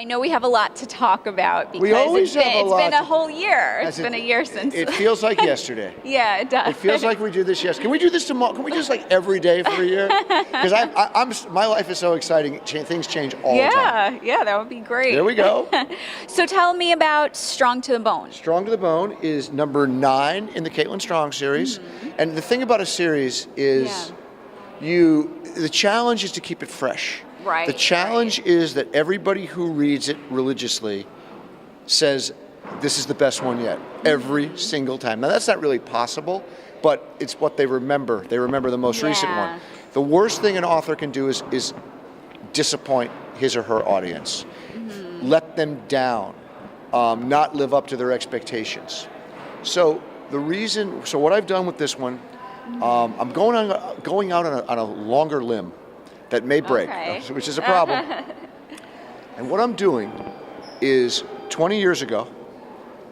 I know we have a lot to talk about because We always have a it's lot been a to- whole year. It's As been a year since. It feels like yesterday. Yeah, it does. It feels like we do this yesterday. Can we do this tomorrow? Can we just like every day for a year? Because my life is so exciting. Things change all the time. Yeah, that would be great. There we go. So tell me about Strong to the Bone. Strong to the Bone is number 9 in the Caitlin Strong series. And the thing about a series is the challenge is to keep it fresh. Right. The challenge is that everybody who reads it religiously says, this is the best one yet, every single time. Now that's not really possible, but it's what they remember. They remember the most recent one. The worst thing an author can do is disappoint his or her audience. Let them down, not live up to their expectations. So what I've done with this one, I'm going out on a longer limb that may break, which is a problem. And what I'm doing is 20 years ago,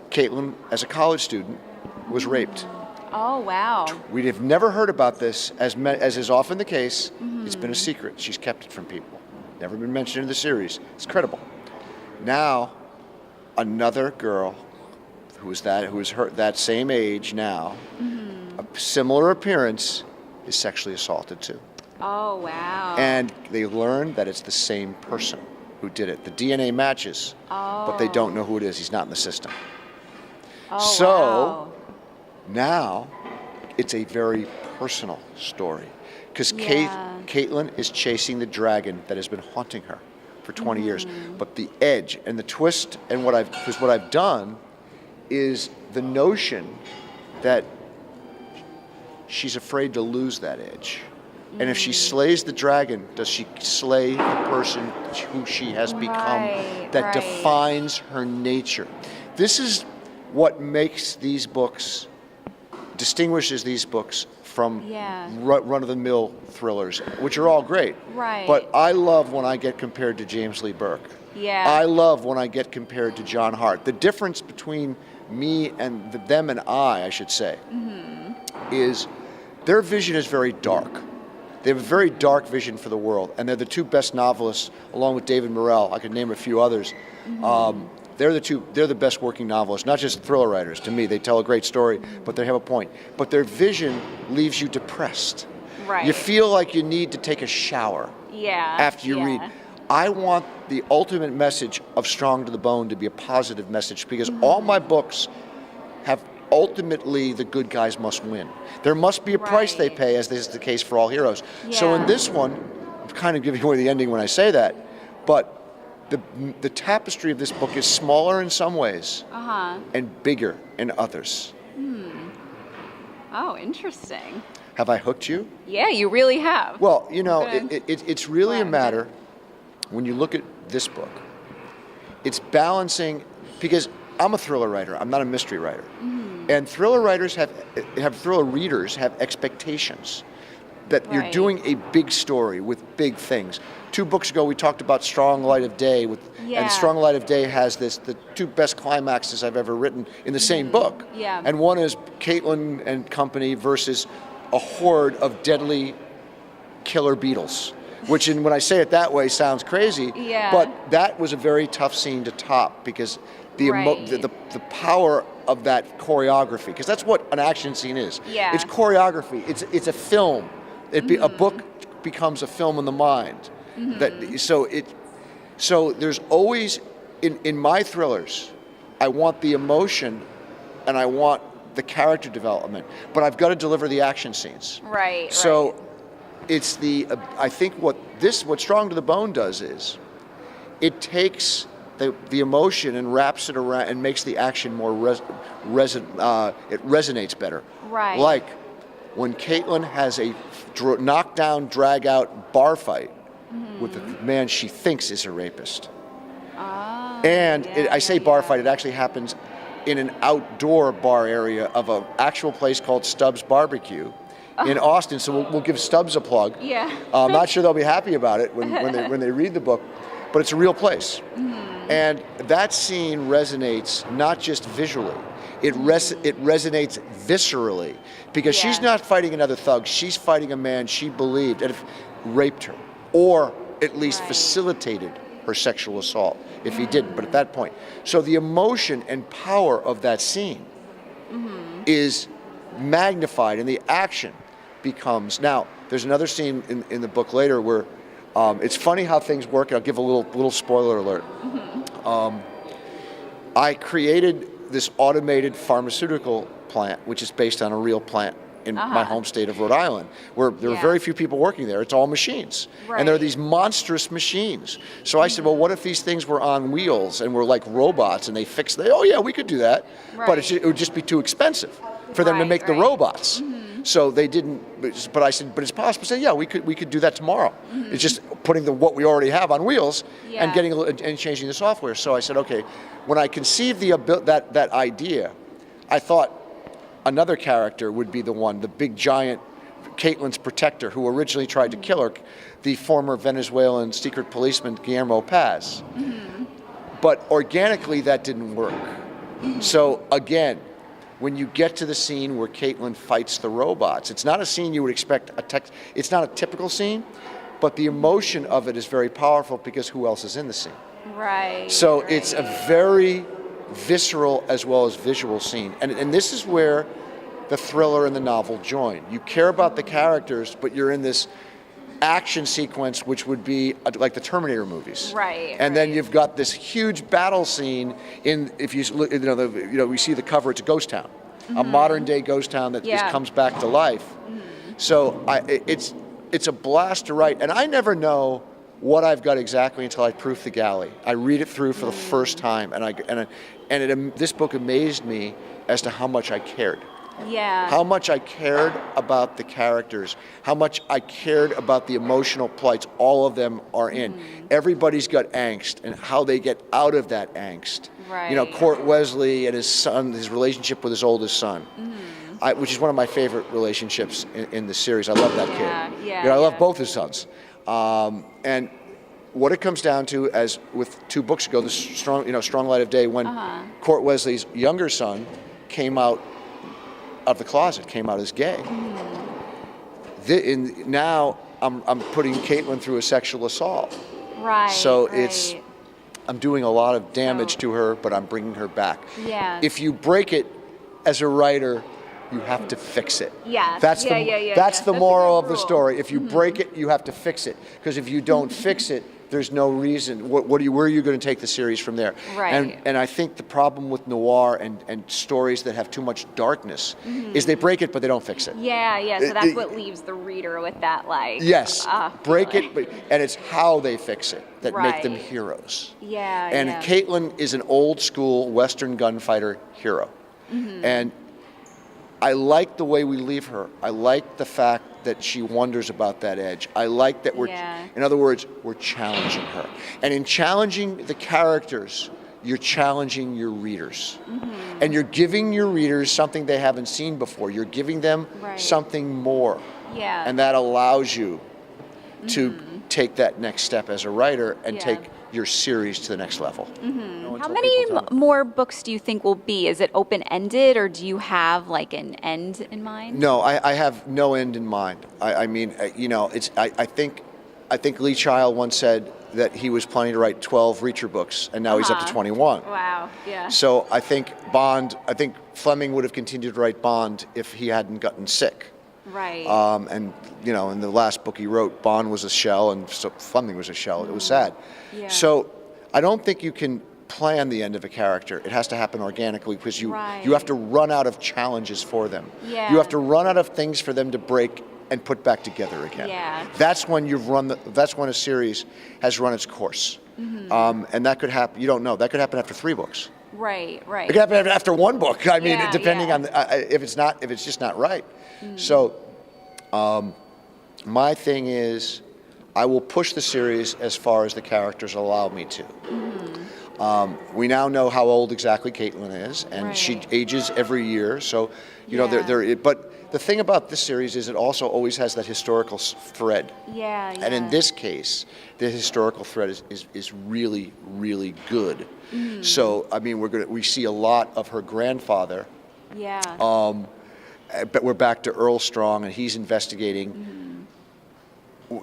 Caitlin, as a college student, was raped. Oh, wow. We have never heard about this, as is often the case. It's been a secret. She's kept it from people. Never been mentioned in the series. It's credible. Now, another girl who is that same age now, a similar appearance, is sexually assaulted too. Oh, wow. And they learn that it's the same person who did it. The DNA matches, but they don't know who it is. He's not in the system. So now it's a very personal story because Caitlin is chasing the dragon that has been haunting her for 20 years. But the edge and the twist and what I've done is the notion that she's afraid to lose that edge. And if she slays the dragon, does she slay the person who she has become that defines her nature? This is what makes these books, distinguishes these books from run-of-the-mill thrillers, which are all great. Right. But I love when I get compared to James Lee Burke. Yeah. I love when I get compared to John Hart. The difference between me and them and I should say, is their vision is very dark. They have a very dark vision for the world, and they're the two best novelists, along with David Morrell. I could name a few others. They're the best working novelists, not just thriller writers. To me, they tell a great story, but they have a point. But their vision leaves you depressed. Right. You feel like you need to take a shower after you read. I want the ultimate message of Strong to the Bone to be a positive message, because all my books have ultimately the good guys must win. There must be a price they pay, as is the case for all heroes. So in this one, I'm kind of giving away the ending when I say that, but the tapestry of this book is smaller in some ways and bigger in others. Oh, interesting. Have I hooked you? Yeah, you really have. Well, you know, it's really a matter, when you look at this book, it's balancing, because I'm a thriller writer, I'm not a mystery writer. And thriller writers thriller readers have expectations that you're doing a big story with big things. 2 books ago, we talked about Strong Light of Day, and Strong Light of Day has the 2 best climaxes I've ever written in the same book. And one is Caitlin and company versus a horde of deadly killer beetles, which when I say it that way sounds crazy, but that was a very tough scene to top, because the power of that choreography, because that's what an action scene is. It's choreography. It's a film. A book becomes a film in the mind. So there's always in my thrillers, I want the emotion and I want the character development, but I've got to deliver the action scenes. So it's I think what Strong to the Bone does is it takes the emotion and wraps it around and makes the action more it resonates better. Like when Caitlin has a knockdown, drag-out bar fight with the man she thinks is a rapist. I say bar fight, it actually happens in an outdoor bar area of an actual place called Stubbs Barbecue in Austin. So we'll give Stubbs a plug. I'm not sure they'll be happy about it when they read the book, but it's a real place. And that scene resonates not just visually, it resonates viscerally, because she's not fighting another thug, she's fighting a man she believed and raped her, or at least facilitated her sexual assault if he didn't, but at that point. So the emotion and power of that scene is magnified, and the action becomes. Now, there's another scene in the book later where it's funny how things work. I'll give a little spoiler alert. I created this automated pharmaceutical plant, which is based on a real plant in my home state of Rhode Island, where there are very few people working there. It's all machines. And there are these monstrous machines. So I said, well, what if these things were on wheels and were like robots and they oh yeah, we could do that. But it would just be too expensive for them to make the robots. So they didn't, but I said, but it's possible. I said, yeah, we could do that tomorrow. It's just putting what we already have on wheels and and changing the software. So I said, okay, when I conceived that idea, I thought another character would be the big giant, Caitlin's protector, who originally tried to kill her, the former Venezuelan secret policeman Guillermo Paz. But organically, that didn't work. So again, when you get to the scene where Caitlin fights the robots, it's not a scene you would expect it's not a typical scene, but the emotion of it is very powerful because who else is in the scene? So it's a very visceral as well as visual scene. And this is where the thriller and the novel join. You care about the characters, but you're in this action sequence, which would be like the Terminator movies. And then you've got this huge battle scene if you look, we see the cover, it's a ghost town, a modern day ghost town that just comes back to life. So it's a blast to write, and I never know what I've got exactly until I proof the galley. I read it through for the first time, and this book amazed me as to how much I cared. How much I cared about the characters, how much I cared about the emotional plights all of them are in. Everybody's got angst, and how they get out of that angst. Court Wesley and his son, his relationship with his oldest son, which is one of my favorite relationships in the series. I love that kid. I love both his sons. And what it comes down to, as with 2 books ago, the Strong Light of Day, when Court Wesley's younger son came out of the closet, came out as gay. Now I'm putting Caitlin through a sexual assault. So I'm doing a lot of damage to her, but I'm bringing her back. If you break it as a writer, you have to fix it. That's the moral of the story. If you break it, you have to fix it. Because if you don't fix it, there's no reason. Where are you going to take the series from there? And I think the problem with noir and stories that have too much darkness is they break it, but they don't fix it. So that's what leaves the reader with that break it, and it's how they fix it that make them heroes. And Caitlin is an old school Western gunfighter hero. And I like the way we leave her. I like the fact that she wonders about that edge. I like that in other words, we're challenging her. And in challenging the characters, you're challenging your readers. And you're giving your readers something they haven't seen before. You're giving them something more. And that allows you to take that next step as a writer and take your series to the next level. How many more books do you think will be? Is it open-ended, or do you have like an end in mind? No, I have no end in mind. I think Lee Child once said that he was planning to write 12 Reacher books, and now he's up to 21. So I think Fleming would have continued to write Bond if he hadn't gotten sick. And in the last book he wrote, Bond was a shell, and so Fleming was a shell. It was sad. So I don't think you can plan the end of a character. It has to happen organically, because you have to run out of challenges for them. You have to run out of things for them to break and put back together again. That's when that's when a series has run its course. And that could happen. You don't know. That could happen after 3 books. It could happen after 1 book. I mean, depending on if it's just not right. So my thing is, I will push the series as far as the characters allow me to. We now know how old exactly Caitlin is, and she ages every year. So, but the thing about this series is it also always has that historical thread. And in this case, the historical thread is really, really good. So, I mean, we see a lot of her grandfather. But we're back to Earl Strong, and he's investigating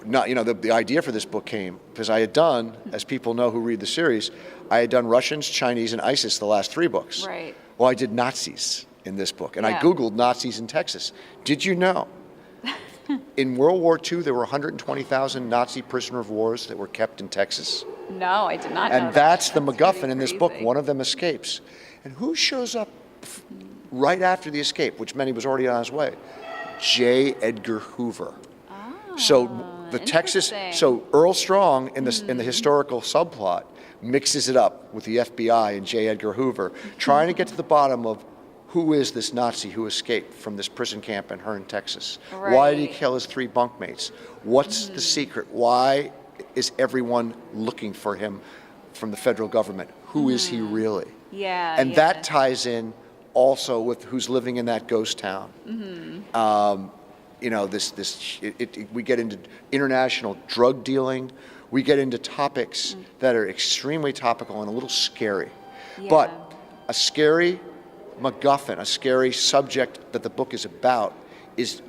not, the idea for this book came because I had done, as people know who read the series, I had done Russians, Chinese, and ISIS the last 3 books. Right. Well, I did Nazis in this book, and Yeah. I Googled Nazis in Texas. Did you know in World War II there were 120,000 Nazi prisoner of wars that were kept in Texas? No, I did not know And that. that's the pretty MacGuffin in this book. crazy. One of them escapes. And who shows up right after the escape, which meant he was already on his way? J. Edgar Hoover. So the Texas, interesting. so Earl Strong in the historical subplot mixes it up with the FBI and J. Edgar Hoover, trying to get to the bottom of who is this Nazi who escaped from this prison camp in Hearne, Texas? Why did he Right. kill his 3 bunkmates? What's the secret? Why is everyone looking for him from the federal government? Who is he really? Yeah. And yeah. that ties in also with who's living in that ghost town. We get into international drug dealing. We get into topics that are extremely topical and a little scary. Yeah. But a scary MacGuffin, a scary subject that the book is about, is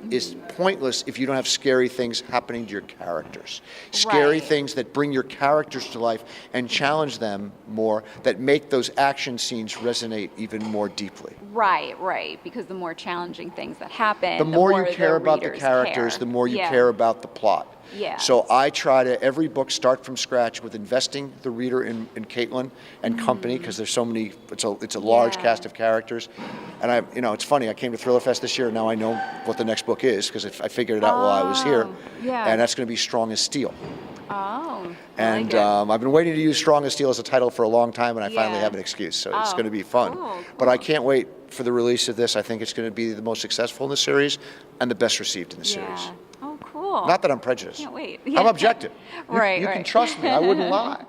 pointless if you don't have scary things happening to your characters. Scary Right. things that bring your characters to life and challenge them more, that make those action scenes resonate even more deeply. Right, because the more challenging things that happen, The more you the care about the readers characters, care. the more you Yeah. care about the plot. Yeah. So I try to, every book, start from scratch with investing the reader in Caitlin and company, because there's so many, it's a large Yeah. cast of characters. And it's funny, I came to ThrillerFest this year, and now I know what the next book is, because I figured it out while I was here. Yeah. And that's going to be Strong as Steel. Oh, I And like it. I've been waiting to use Strong as Steel as a title for a long time, and I finally Yeah. have an excuse, so it's Oh, going to be fun. cool, But I can't wait for the release of this. I think it's going to be the most successful in the series and the best received in the series. Yeah. Oh, cool. Not that I'm prejudiced. Can't wait. I'm Yeah. objective. Right, You can right. trust me. I wouldn't lie.